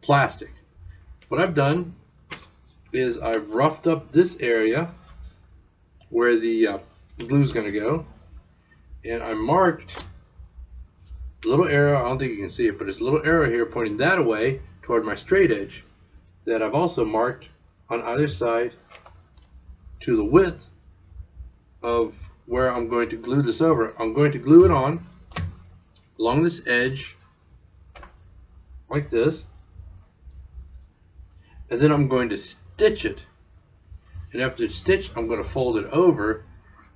plastic. What I've done is I've roughed up this area where the glue is going to go, and I marked a little arrow. I don't think you can see it, but there's a little arrow here pointing that away toward my straight edge that I've also marked on either side to the width of where I'm going to glue this over. I'm going to glue it on along this edge like this, and then I'm going to stitch it, and after it's stitched I'm going to fold it over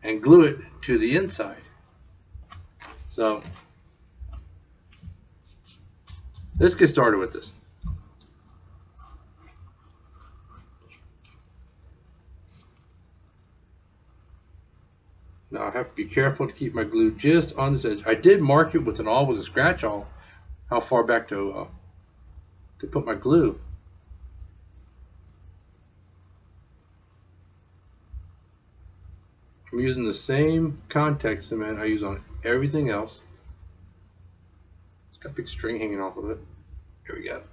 and glue it to the inside. So let's get started with this. Now I have to be careful to keep my glue just on this edge. I did mark it with an awl with a scratch awl how far back to put my glue. I'm using the same contact cement I use on everything else. It's got a big string hanging off of it. Here we go.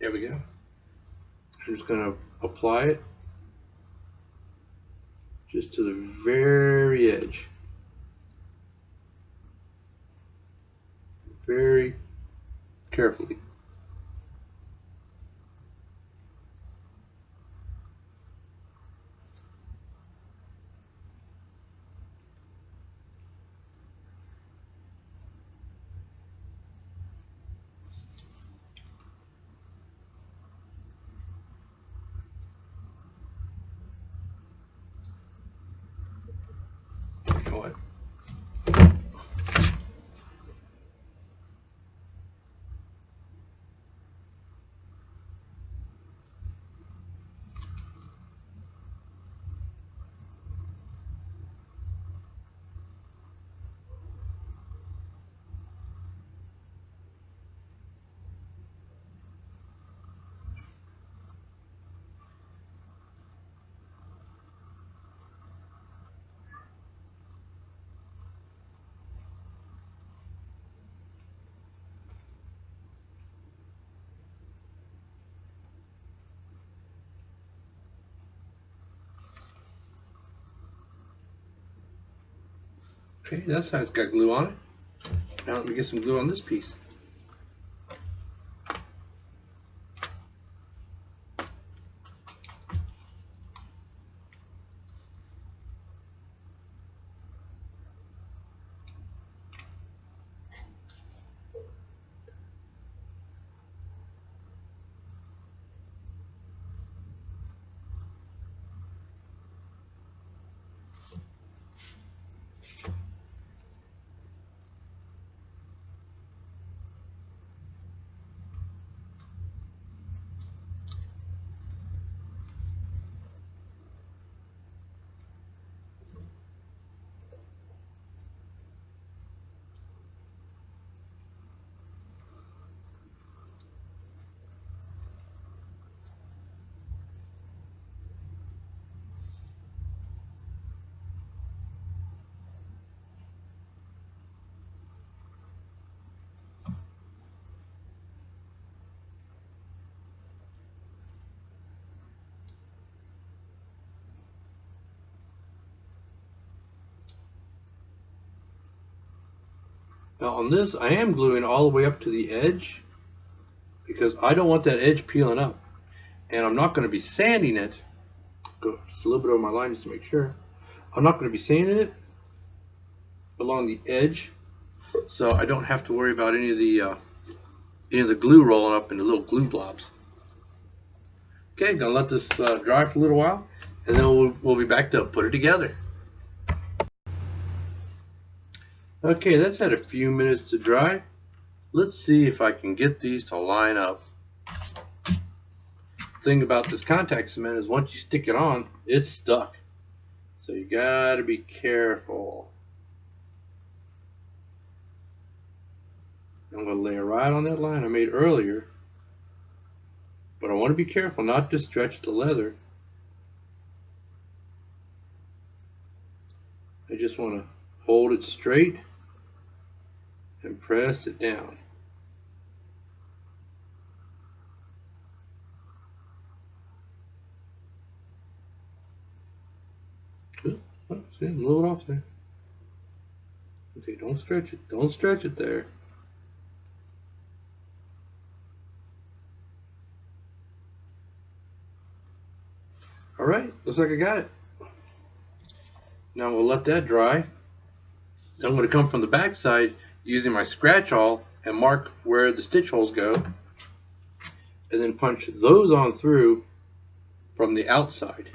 There we go. I'm just going to apply it just to the very edge. Very carefully. What? Okay, that's how it's got glue on it. Now let me get some glue on this piece. Now on this, I am gluing all the way up to the edge because I don't want that edge peeling up. And I'm not going to be sanding it. Go just a little bit over my line just to make sure. I'm not going to be sanding it along the edge, so I don't have to worry about any of the glue rolling up into little glue blobs. Okay, gonna let this dry for a little while, and then we'll be back to put it together. Okay, that's had a few minutes to dry. Let's see if I can get these to line up. The thing about this contact cement is once you stick it on, it's stuck. So you gotta be careful. I'm gonna lay it right on that line I made earlier. But I want to be careful not to stretch the leather. I just want to hold it straight and press it down. Oh, see, I'm a little off there. Okay, don't stretch it. Don't stretch it there. All right, looks like I got it. Now we'll let that dry. Then I'm going to come from the back side using my scratch awl and mark where the stitch holes go, and then punch those on through from the outside.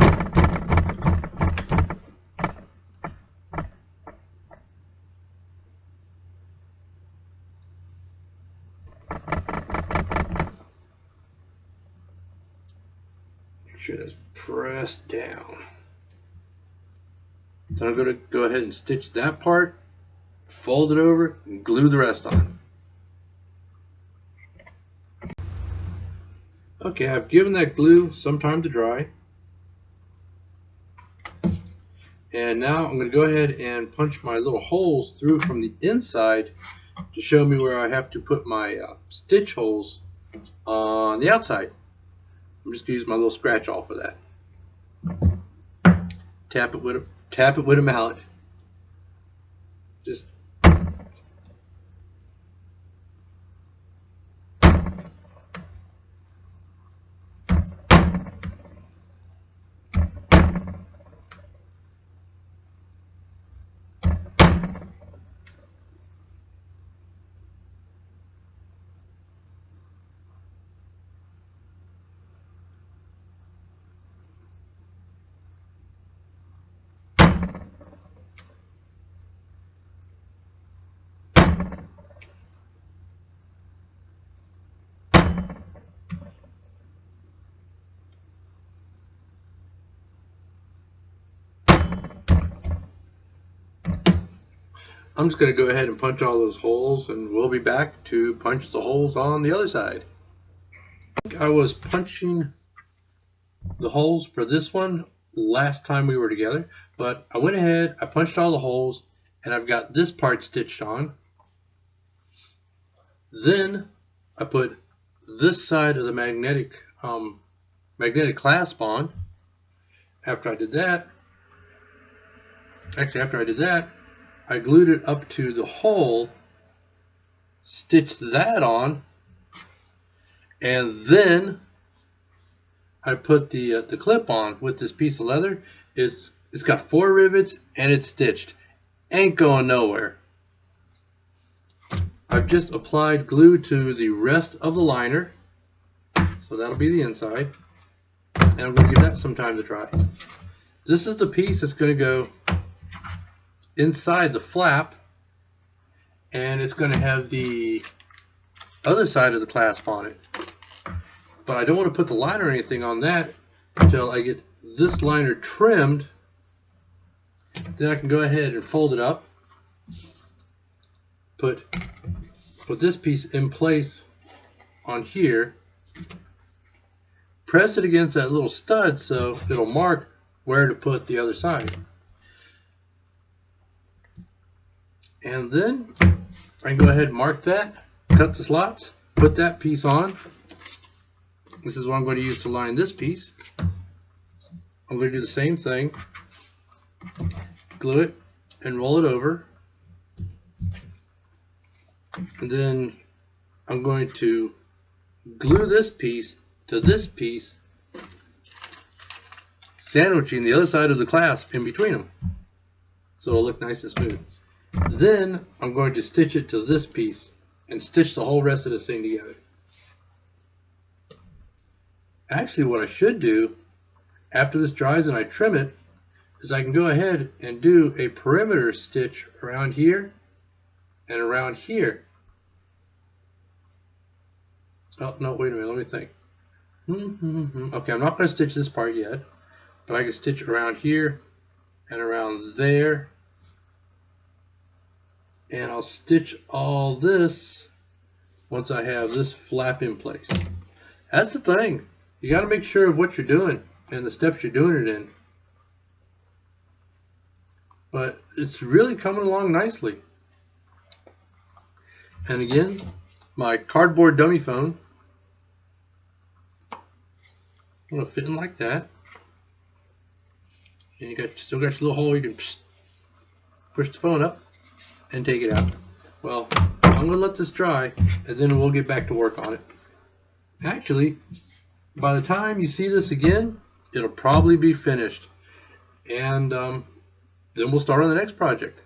Make sure that's pressed down. Then I'm going to go ahead and stitch that part, fold it over, and glue the rest on. Okay, I've given that glue some time to dry. And now I'm going to go ahead and punch my little holes through from the inside to show me where I have to put my stitch holes on the outside. I'm just going to use my little scratch awl for that. Tap it with a mallet. Just I'm just going to go ahead and punch all those holes, and we'll be back to punch the holes on the other side. I was punching the holes for this one last time we were together, but I went ahead, I punched all the holes, and I've got this part stitched on. Then I put this side of the magnetic clasp on. After I did that, I glued it up to the hole, stitched that on, and then I put the clip on with this piece of leather. It's got 4 rivets and it's stitched. Ain't going nowhere. I've just applied glue to the rest of the liner, so that'll be the inside, and I'm going to give that some time to dry. This is the piece that's going to go inside the flap, and it's going to have the other side of the clasp on it. But I don't want to put the liner or anything on that until I get this liner trimmed. Then I can go ahead and fold it up, put this piece in place on here, press it against that little stud so it'll mark where to put the other side. And then I can go ahead and mark that, cut the slots, put that piece on. This is what I'm going to use to line this piece. I'm going to do the same thing, glue it and roll it over. And then I'm going to glue this piece to this piece, sandwiching the other side of the clasp in between them, so it'll look nice and smooth. Then I'm going to stitch it to this piece and stitch the whole rest of this thing together. Actually, what I should do after this dries and I trim it is I can go ahead and do a perimeter stitch around here and around here. Oh, no, wait a minute, let me think. Okay, I'm not going to stitch this part yet, but I can stitch around here and around there. And I'll stitch all this once I have this flap in place. That's the thing. You got to make sure of what you're doing and the steps you're doing it in. But it's really coming along nicely. And again, my cardboard dummy phone. I'm going to fit in like that. and you still got your little hole. You can push the phone up and take it out. Well, I'm going to let this dry, and then we'll get back to work on it. Actually, by the time you see this again, it'll probably be finished. And then we'll start on the next project.